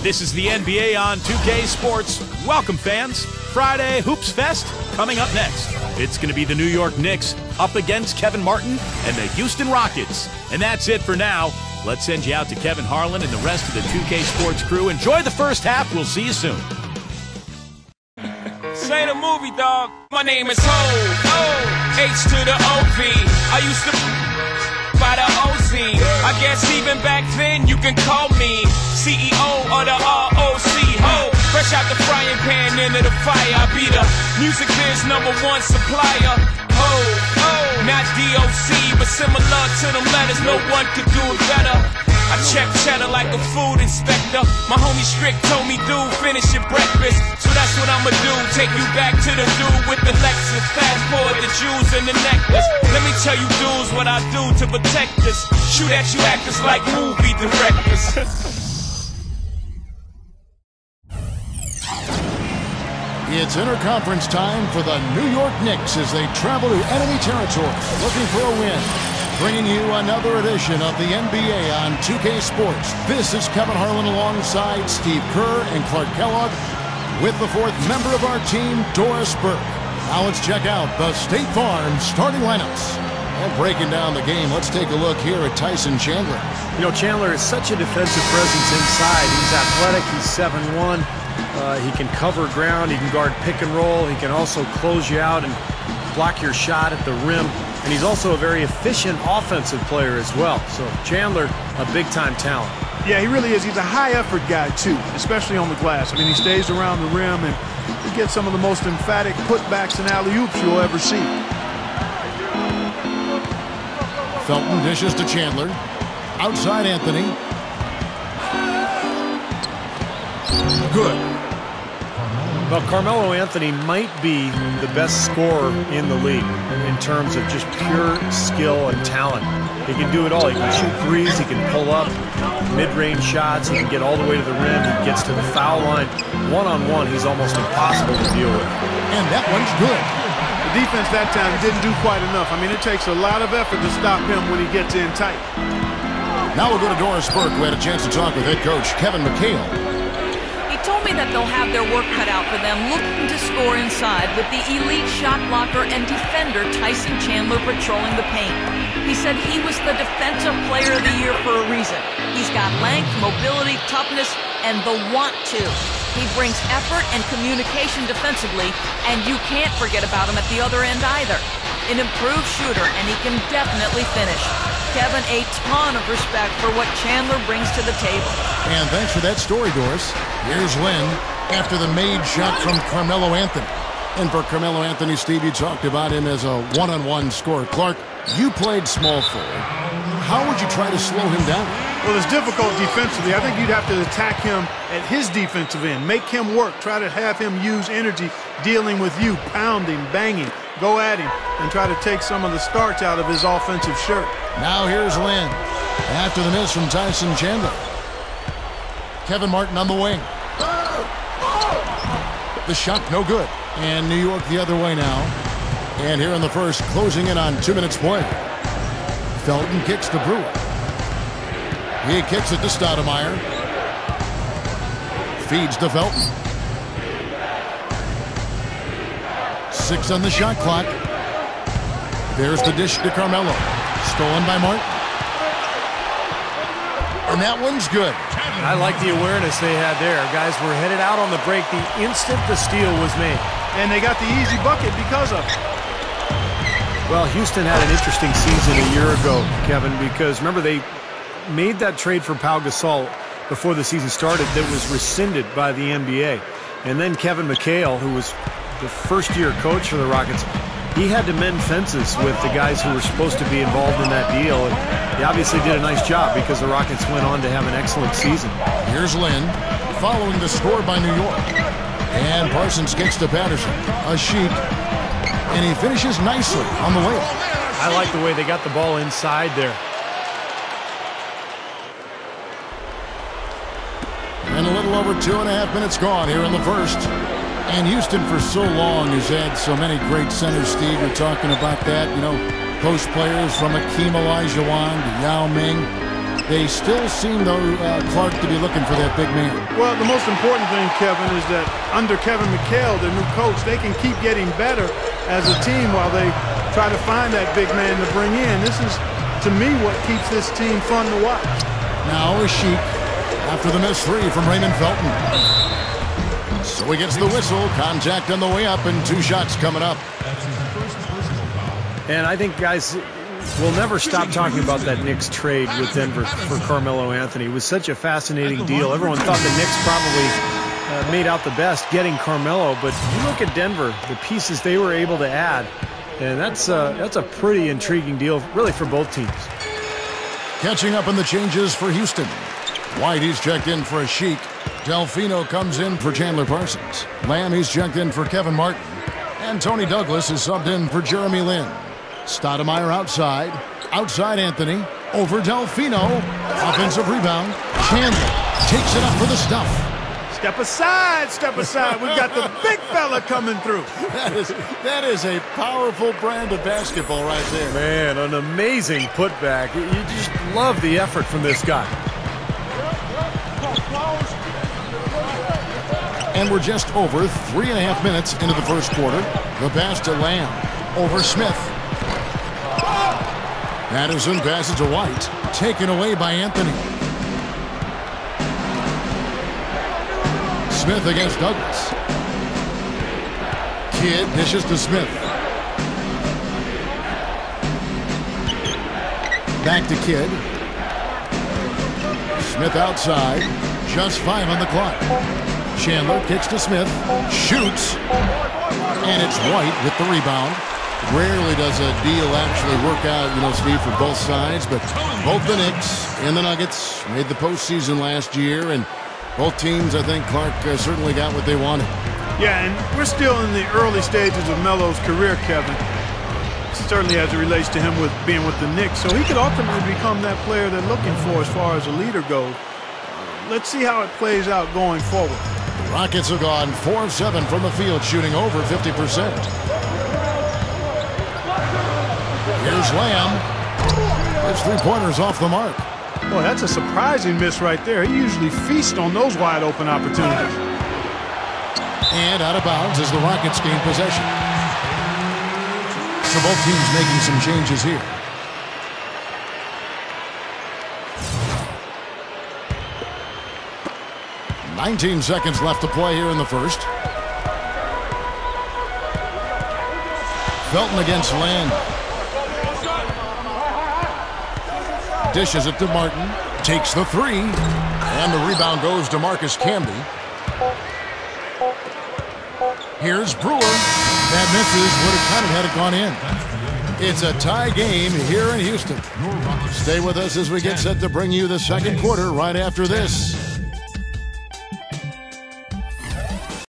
This is the NBA on 2K Sports. Welcome, fans. Friday Hoops Fest coming up next. It's going to be the New York Knicks up against Kevin Martin and the Houston Rockets. And that's it for now. Let's send you out to Kevin Harlan and the rest of the 2K Sports crew. Enjoy the first half. We'll see you soon. This ain't a movie, dog. My name is Ho. H to the OV. I used to by the OZ. I guess even back then you can call me CEO of the ROC. Ho. Fresh out the frying pan into the fire. I be the music biz #1 supplier. Ho. Not DOC, but similar to them letters. No one could do it better. I check cheddar like a food inspector. My homie Strick told me, dude, finish your breakfast. So that's what I'ma do, take you back to the dude with the Lexus. Fast forward the jewels and the necklace. Let me tell you dudes what I do to protect us. Shoot at you actors like movie directors. It's interconference time for the New York Knicks as they travel to enemy territory looking for a win. Bringing you another edition of the NBA on 2K Sports. This is Kevin Harlan alongside Steve Kerr and Clark Kellogg with the fourth member of our team, Doris Burke. Now let's check out the State Farm starting lineups. And breaking down the game, let's take a look here at Tyson Chandler. You know, Chandler is such a defensive presence inside. He's athletic, he's 7'1". He can cover ground, he can guard pick and roll, he can also close you out and block your shot at the rim. And he's also a very efficient offensive player as well. So Chandler, a big-time talent. Yeah, he really is. He's a high-effort guy, too, especially on the glass. I mean, he stays around the rim, and he gets some of the most emphatic putbacks and alley-oops you'll ever see. Felton dishes to Chandler. Outside Anthony. Good. Well, Carmelo Anthony might be the best scorer in the league in terms of just pure skill and talent. He can do it all. He can shoot threes, he can pull up, mid-range shots, he can get all the way to the rim, he gets to the foul line. One-on-one, he's almost impossible to deal with. And that one's good. The defense that time didn't do quite enough. I mean, it takes a lot of effort to stop him when he gets in tight. Now we'll go to Doris Burke, who had a chance to talk with head coach Kevin McHale. Told me that they'll have their work cut out for them looking to score inside with the elite shot blocker and defender Tyson Chandler patrolling the paint. He said he was the defensive player of the year for a reason. He's got length, mobility, toughness, and the want to. He brings effort and communication defensively, and you can't forget about him at the other end either. An improved shooter, and he can definitely finish. Kevin, a ton of respect for what Chandler brings to the table. And thanks for that story, Doris. Here's Lynn after the made shot from Carmelo Anthony. And for Carmelo Anthony, Steve, you talked about him as a one-on-one scorer. Clark, you played small forward. How would you try to slow him down? Well, it's difficult defensively. I think you'd have to attack him at his defensive end. Make him work. Try to have him use energy dealing with you, pounding, banging. Go at him and try to take some of the starch out of his offensive shirt. Now here's Lynn after the miss from Tyson Chandler. Kevin Martin on the wing. The shot no good. And New York the other way now. And here in the first, closing in on 2 minutes play. Felton kicks to Brewer. He kicks it to Stoudemire. Feeds to Felton. 6 on the shot clock. There's the dish to Carmelo. Stolen by Martin. And that one's good. I like the awareness they had there. Guys were headed out on the break the instant the steal was made. And they got the easy bucket because of it. Well, Houston had an interesting season a year ago, Kevin, because remember they made that trade for Pau Gasol before the season started that was rescinded by the NBA. And then Kevin McHale, who was the first-year coach for the Rockets, he had to mend fences with the guys who were supposed to be involved in that deal. And he obviously did a nice job because the Rockets went on to have an excellent season. Here's Lynn following the score by New York. And Parsons gets to Patterson. A sheet. And he finishes nicely on the layup. I like the way they got the ball inside there. And a little over 2.5 minutes gone here in the first. And Houston for so long has had so many great centers, Steve. You're talking about that, you know, post players from Akeem Olajuwon to Yao Ming. They still seem, though, Clark, to be looking for that big man. Well, the most important thing, Kevin, is that under Kevin McHale, their new coach, they can keep getting better as a team while they try to find that big man to bring in. This is, to me, what keeps this team fun to watch. Now a Sheik after the missed three from Raymond Felton. So he gets the whistle. Contact on the way up and 2 shots coming up. And I think, guys, we'll never stop talking about that Knicks trade with Denver for Carmelo Anthony. It was such a fascinating deal. Everyone thought the Knicks probably made out the best getting Carmelo, but you look at Denver, the pieces they were able to add, and that's a pretty intriguing deal, really, for both teams. Catching up on the changes for Houston. White, he's checked in for a Sheik. Delfino comes in for Chandler Parsons. Lamb, he's checked in for Kevin Martin. And Tony Douglas is subbed in for Jeremy Lin. Stoudemire outside. Outside Anthony. Over Delfino. Offensive rebound. Chandler takes it up for the stuff. Step aside, step aside. We've got the big fella coming through. That is a powerful brand of basketball right there. Man, an amazing putback. You just love the effort from this guy. And we're just over 3.5 minutes into the first quarter. The pass to Lamb. Over Smith. Patterson passes to White. Taken away by Anthony. Smith against Douglas. Kidd dishes to Smith. Back to Kidd. Smith outside. Just 5 on the clock. Chandler kicks to Smith. Shoots. And it's White with the rebound. Rarely does a deal actually work out, Steve, for both sides. But both the Knicks and the Nuggets made the postseason last year. And both teams, I think, Clark, certainly got what they wanted. Yeah, and we're still in the early stages of Melo's career, Kevin. Certainly as it relates to him with being with the Knicks. So he could ultimately become that player they're looking for as far as a leader goes. Let's see how it plays out going forward. The Rockets have gone 4 of 7 from the field, shooting over 50%. Here's Lamb. His 3-pointers off the mark. Boy, that's a surprising miss right there. He usually feasts on those wide open opportunities. And out of bounds as the Rockets gain possession. So both teams making some changes here. "19 seconds left to play here in the first. Felton against Land. Dishes it to Martin. Takes the 3. And the rebound goes to Marcus Camby. Here's Brewer. That misses. Would have kind of had it gone in. It's a tie game here in Houston. Stay with us as we get set to bring you the second quarter right after this.